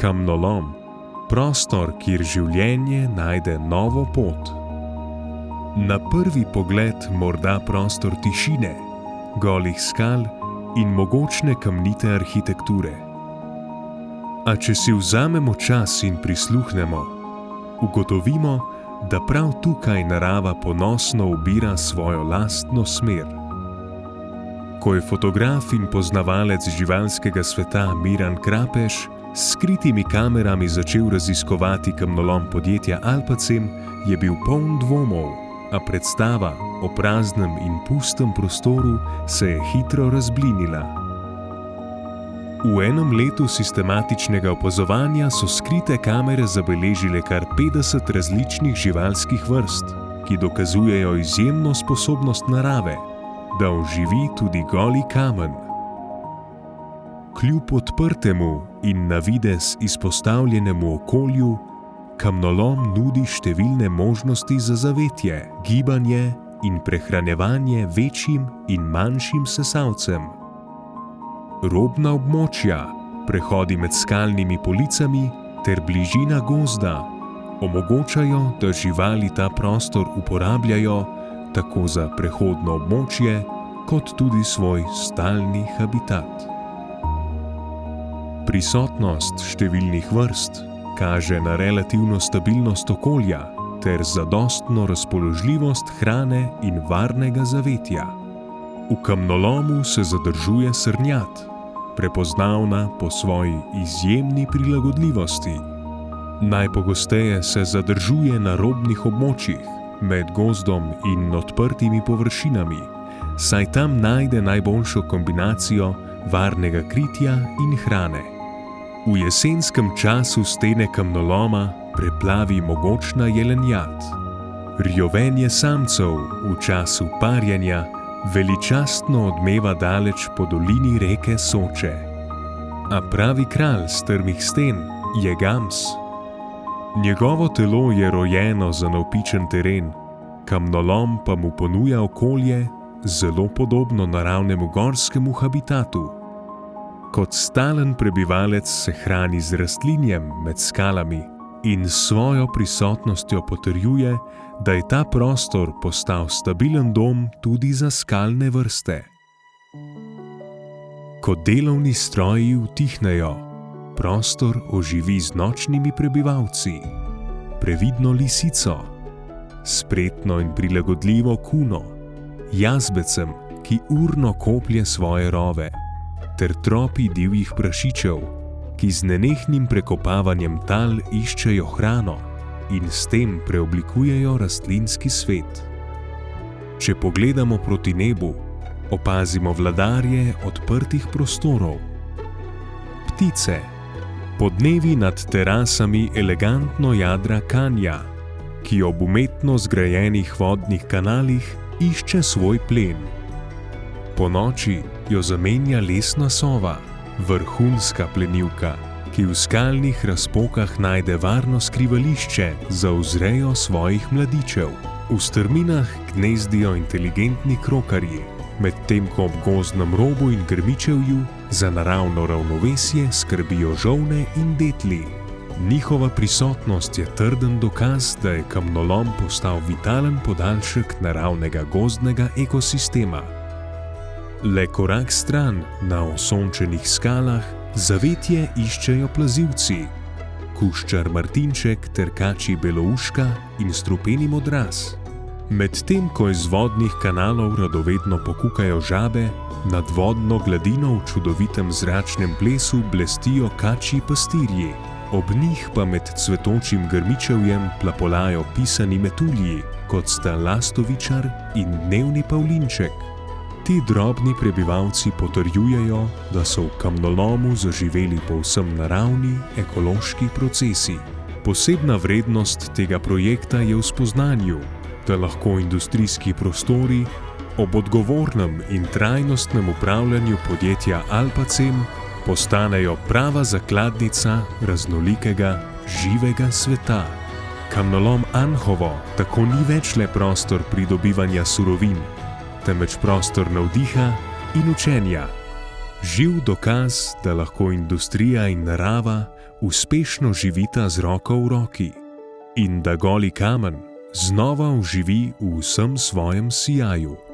Kamnolom, prostor, kjer življenje najde novo pot. Na prvi pogled morda prostor tišine, golih skal in mogočne kamnite arhitekture. A če si vzamemo čas in prisluhnemo, ugotovimo, da prav tukaj narava ponosno ubira svojo lastno smer. Ko je fotograf in poznavalec živalskega sveta Miran Krapeš s skritimi kamerami začel raziskovati kamnolom podjetja Alpacem, je bil poln dvomov, a predstava o praznem in pustem prostoru se je hitro razblinila. V enem letu sistematičnega opazovanja so skrite kamere zabeležile kar 50 različnih živalskih vrst, ki dokazujejo izjemno sposobnost narave, da oživi tudi goli kamen. Kljub odprtemu in na videz izpostavljenemu okolju, kamnolom nudi številne možnosti za zavetje, gibanje in prehranjevanje večjim in manjšim sesalcem. Robna območja, prehodi med skalnimi policami ter bližina gozda omogočajo, da živali ta prostor uporabljajo tako za prehodno območje, kot tudi svoj stalni habitat. Prisotnost številnih vrst kaže na relativno stabilnost okolja ter zadostno razpoložljivost hrane in varnega zavetja. V kamnolomu se zadržuje srnjad, prepoznavna po svoji izjemni prilagodljivosti. Najpogosteje se zadržuje na robnih območjih, med gozdom in odprtimi površinami, saj tam najde najboljšo kombinacijo varnega kritja in hrane. V jesenskem času stene kamnoloma preplavi mogočna jelenjad. Rjovenje samcev v času parjenja veličastno odmeva daleč po dolini reke Soče. A pravi kralj strmih sten je gams. Njegovo telo je rojeno za navpičen teren, kamnolom pa mu ponuja okolje zelo podobno naravnemu gorskemu habitatu. Kot stalen prebivalec se hrani z rastlinjem med skalami in s svojo prisotnostjo potrjuje, da je ta prostor postal stabilen dom tudi za skalne vrste. Ko delovni stroji utihnejo, prostor oživi z nočnimi prebivalci, previdno lisico, spretno in prilagodljivo kuno, jazbecem, ki urno koplje svoje rove, ter tropi divjih prašičev, ki z nenehnim prekopavanjem tal iščejo hrano in s tem preoblikujejo rastlinski svet. Če pogledamo proti nebu, opazimo vladarje odprtih prostorov. Ptice, podnevi nad terasami elegantno jadra kanja, ki ob umetno zgrajenih vodnih kanalih išče svoj plen. Po noči jo zamenja lesna sova, vrhunska plenilka, ki v skalnih razpokah najde varno skrivališče za vzrejo svojih mladičev. V strminah gnezdijo inteligentni krokarji, medtem ko ob gozdnem robu in grmičevju za naravno ravnovesje skrbijo žolne in detli. Njihova prisotnost je trden dokaz, da je kamnolom postal vitalen podaljšek naravnega gozdnega ekosistema. Le korak stran, na osončenih skalah, zavetje iščejo plazilci, kuščar martinček ter kačji belouška in strupeni modraz. Medtem ko iz vodnih kanalov radovedno pokukajo žabe, nad vodno gladino v čudovitem zračnem plesu blestijo kačji pastirji, ob njih pa med cvetočim grmičevjem plapolajo pisani metulji, kot sta lastovičar in dnevni pavlinček. Ti drobni prebivalci potrjujejo, da so v kamnolomu zaživeli povsem naravni ekološki procesi. Posebna vrednost tega projekta je v spoznanju, da lahko industrijski prostori ob odgovornem in trajnostnem upravljanju podjetja Alpacem postanejo prava zakladnica raznolikega živega sveta. Kamnolom Anhovo tako ni več le prostor pridobivanja surovin, temveč prostor navdiha in učenja. Živ dokaz, da lahko industrija in narava uspešno živita z roko v roki in da goli kamen znova oživi v vsem svojem sijaju.